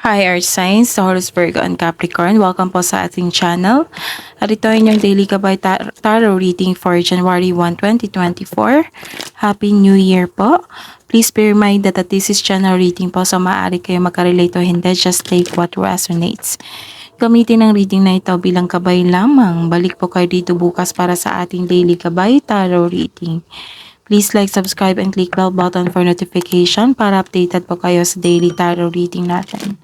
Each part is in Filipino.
Hi Earth Signs, Taurus, Virgo, and Capricorn. Welcome po sa ating channel. At ito ay inyong daily gabay tarot reading for January 1, 2024. Happy New Year po. Please be reminded that this is channel reading po, so maaari kayo makarelate o hindi. Just take what resonates. Gamitin ang reading na ito bilang gabay lamang. Balik po kayo dito bukas para sa ating daily gabay tarot reading. Please like, subscribe, and click bell button for notification para updated po kayo sa daily tarot reading natin.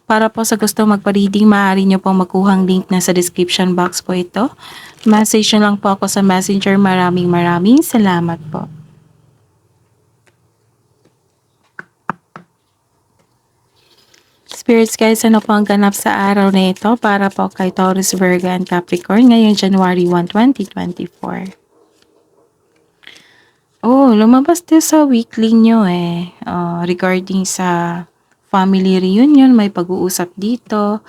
Para po sa gusto magpa-reading, maaari nyo pong makuhang link na sa description box po ito. Message nyo lang po ako sa messenger. Maraming salamat po. Spirits guys, ano po ang ganap sa araw na ito para po kay Taurus, Virgo, and Capricorn ngayong January 1, 2024? Oh, lumabas din sa weekly nyo regarding sa family reunion, may pag-uusap dito.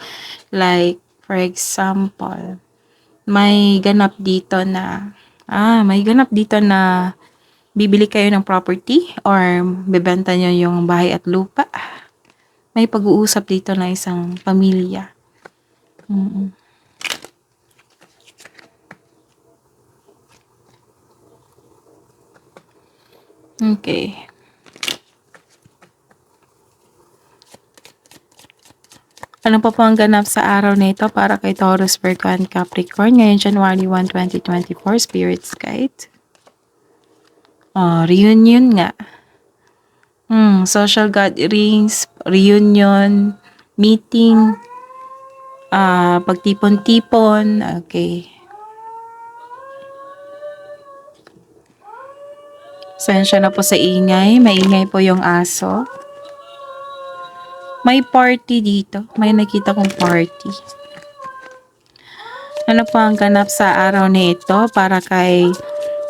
Like, for example, may ganap dito na, bibili kayo ng property or bebenta nyo yung bahay at lupa. May pag-uusap dito na isang pamilya. Okay. Ano pa po ang ganap sa araw na ito para kay Taurus, Virgo, and Capricorn ngayong January 1, 2024, Spirits Guide? Reunion nga. Social gatherings, reunion, meeting, pagtipon-tipon, okay. Sensya na po sa ingay, maingay po yung aso. May party dito, may nakita kong party. Ano po ang ganap sa araw na ito para kay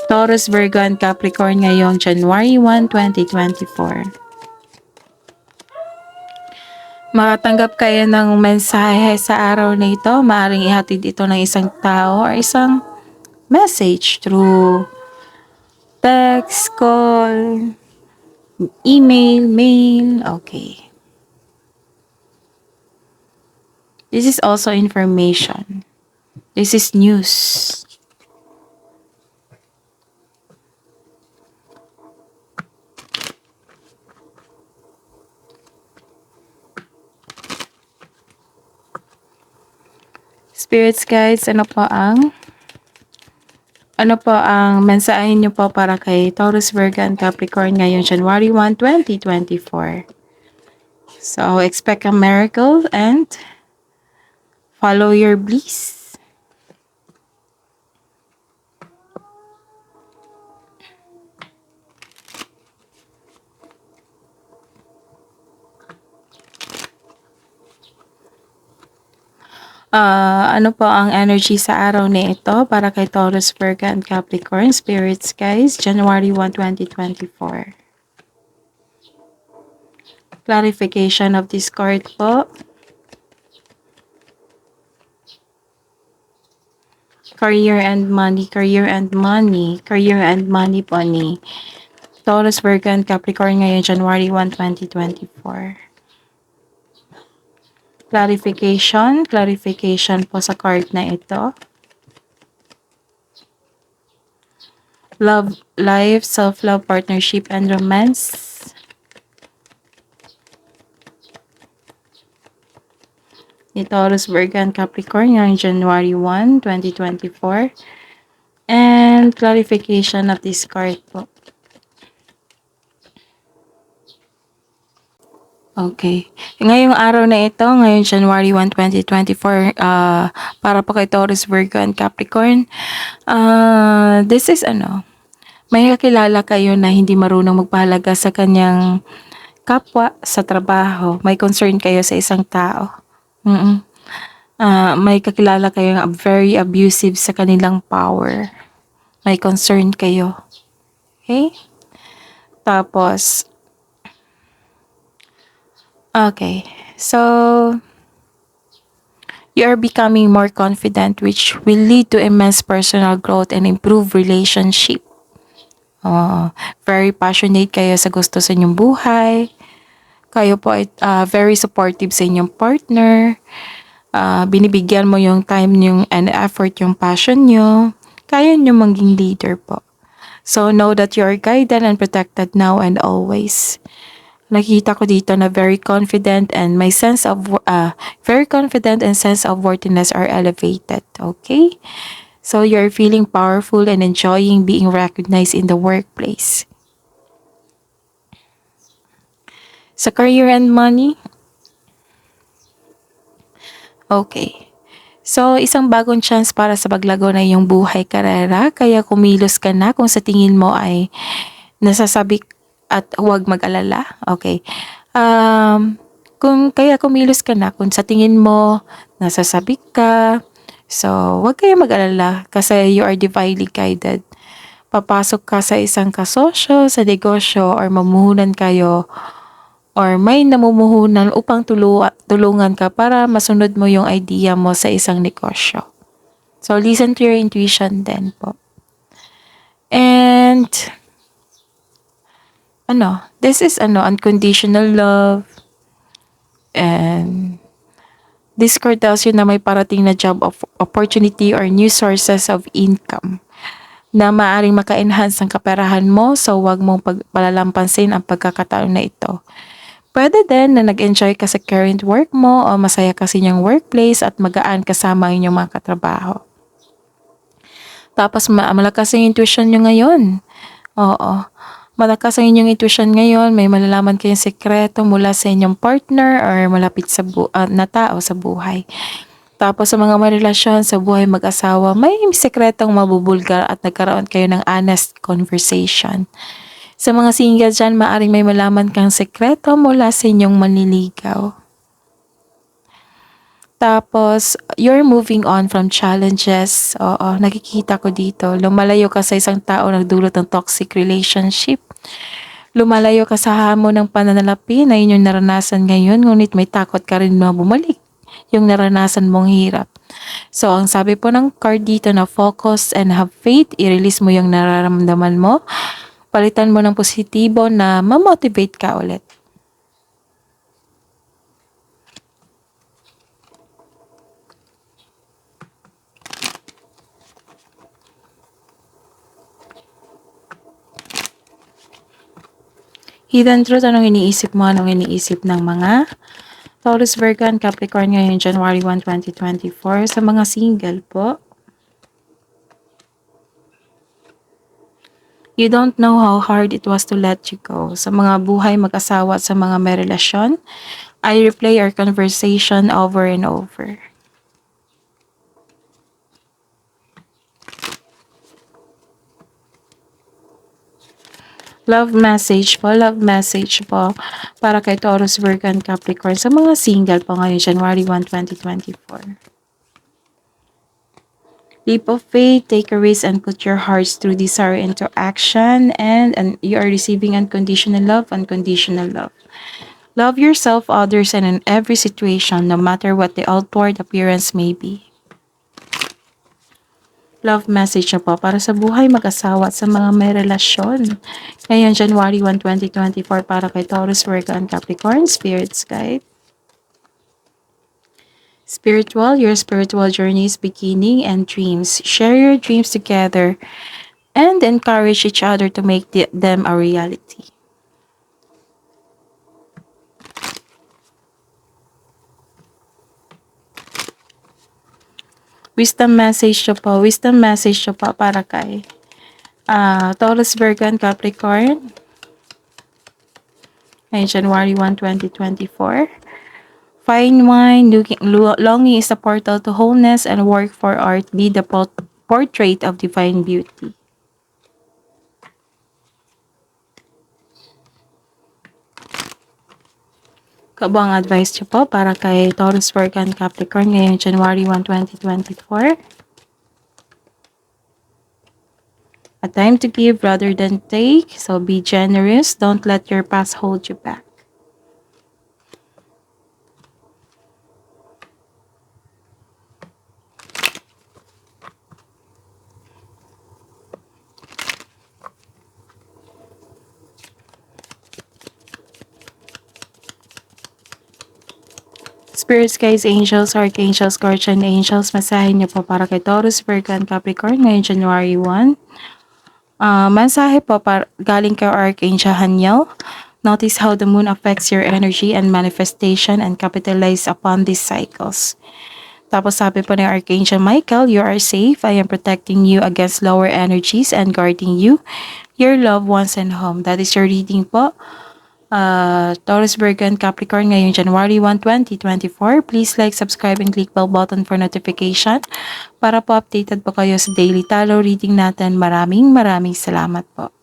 Taurus, Virgo, and Capricorn ngayong January 1, 2024? Makatanggap kayo ng mensahe sa araw na ito. Maaaring ihatid ito ng isang tao or isang message through text, call, email, mail. Okay. This is also information. This is news. Spirits guides, ano po ang mensahe niyo po para kay Taurus, Virgo, and Capricorn ngayong January 1, 2024? So, expect a miracle and follow your bliss. Ano po ang energy sa araw na ito para kay Taurus, Virgo, and Capricorn, Spirits guys, January 1, 2024? Clarification of this card po. Career and money, career and money, career and money po ni Taurus, Virgo, and Capricorn ngayong January 1, 2024. Clarification po sa card na ito. Love, life, self-love, partnership, and romance. Ni Taurus, Virgo, and Capricorn ngayong January 1, 2024. And clarification of this card po. Okay. Ngayong araw na ito, ngayong January 1, 2024, para po kay Taurus, Virgo, and Capricorn, this is may kakilala kayo na hindi marunong magpahalaga sa kanyang kapwa sa trabaho. May concern kayo sa isang tao. May kakilala kayo very abusive sa kanilang power. May concern kayo. Okay? Tapos, okay, so you are becoming more confident, which will lead to immense personal growth and improve relationship. Very passionate kayo sa gusto sa inyong buhay. Kayo po ay very supportive sa inyong partner. Binibigyan mo yung time yung and effort, yung passion nyo. Kaya nyo maging leader po. So know that you are guided and protected now and always. Nakita ko dito na very confident and my sense of very confident and sense of worthiness are elevated. Okay? So you're feeling powerful and enjoying being recognized in the workplace. Sa career and money, okay. So, isang bagong chance para sa paglago na iyong buhay karera, kaya kumilos ka na kung sa tingin mo ay nasasabik at huwag mag-alala. Okay. Kung kaya kumilos ka na kung sa tingin mo nasasabik ka, so huwag kayong mag-alala kasi you are divinely guided. Papasok ka sa isang kasosyo, sa negosyo, or mamuhunan kayo or may namumuhunan upang tulungan ka para masunod mo yung idea mo sa isang negosyo. So, listen to your intuition din po. And, this is unconditional love. And, this card tells you na may parating na job of opportunity or new sources of income na maaaring maka-enhance ng kaperahan mo, so huwag mong palalampansin ang pagkakataon na ito. Pwede din na nag-enjoy ka sa current work mo o masaya ka sa inyong workplace at magaan kasama ang inyong mga katrabaho. Tapos malakas ang intuition nyo ngayon. Oo. Malakas ang inyong intuition ngayon. May malalaman kayong sekreto mula sa inyong partner or malapit sa na tao sa buhay. Tapos sa mga relasyon sa buhay mag-asawa, may sekretong mabubulgar at nagkaroon kayo ng honest conversation. Sa mga single dyan, maaring may malaman kang sekreto mula sa inyong manliligaw. Tapos, you're moving on from challenges. Oo, nakikita ko dito. Lumalayo ka sa isang tao nagdulot ng toxic relationship. Lumalayo ka sa hamon ng pananalapi na inyong naranasan ngayon, ngunit may takot ka rin na bumalik yung naranasan mong hirap. So, ang sabi po ng card dito na focus and have faith, i-release mo yung nararamdaman mo. Palitan mo ng positibo na ma-motivate ka ulit. Hidden truth, anong iniisip mo? Anong iniisip ng mga Taurus, Virgo, and Capricorn ngayon, January 1, 2024? Sa mga single po, you don't know how hard it was to let you go. Sa mga buhay mag-asawa at sa mga may relasyon, I replay our conversation over and over. Love message po para kay Taurus, Virgo, and Capricorn. Sa mga single po ngayon, January 1, 2024. Leap of faith, take a risk and put your hearts through desire into action, and you are receiving unconditional love, unconditional love. Love yourself, others, and in every situation, no matter what the outward appearance may be. Love message na po para sa buhay mag-asawa at sa mga may relasyon. Ngayon, January 1, 2024, para kay Taurus, Virgo, and Capricorn, Spirit's Guide. Spiritual, your spiritual journey is beginning and dreams. Share your dreams together and encourage each other to make them a reality. Wisdom message to po para kay Taurus, Virgo, and Capricorn. Ngayon, January 1, 2024. Fine wine, longing is a portal to wholeness, and work for art be the portrait of divine beauty. Kabuang advice niyo po para kay Taurus, Virgo, and Capricorn ngayong January 1, 2024. A time to give rather than take, so be generous. Don't let your past hold you back. Spirits, guys, angels, archangels, guardian angels, masahin niyo po para kay Taurus, Virgo, and Capricorn ngayong January 1. Mensahe po galing kay Archangel Haniel. Notice how the moon affects your energy and manifestation and capitalize upon these cycles. Tapos sabi po ni Archangel Michael, you are safe. I am protecting you against lower energies and guarding you, your loved ones, and home. That is your reading po. Taurus, Virgo, and Capricorn ngayong January 1, 2024. Please like, subscribe, and click bell button for notification para po updated po kayo sa daily tarot reading natin. Maraming salamat po.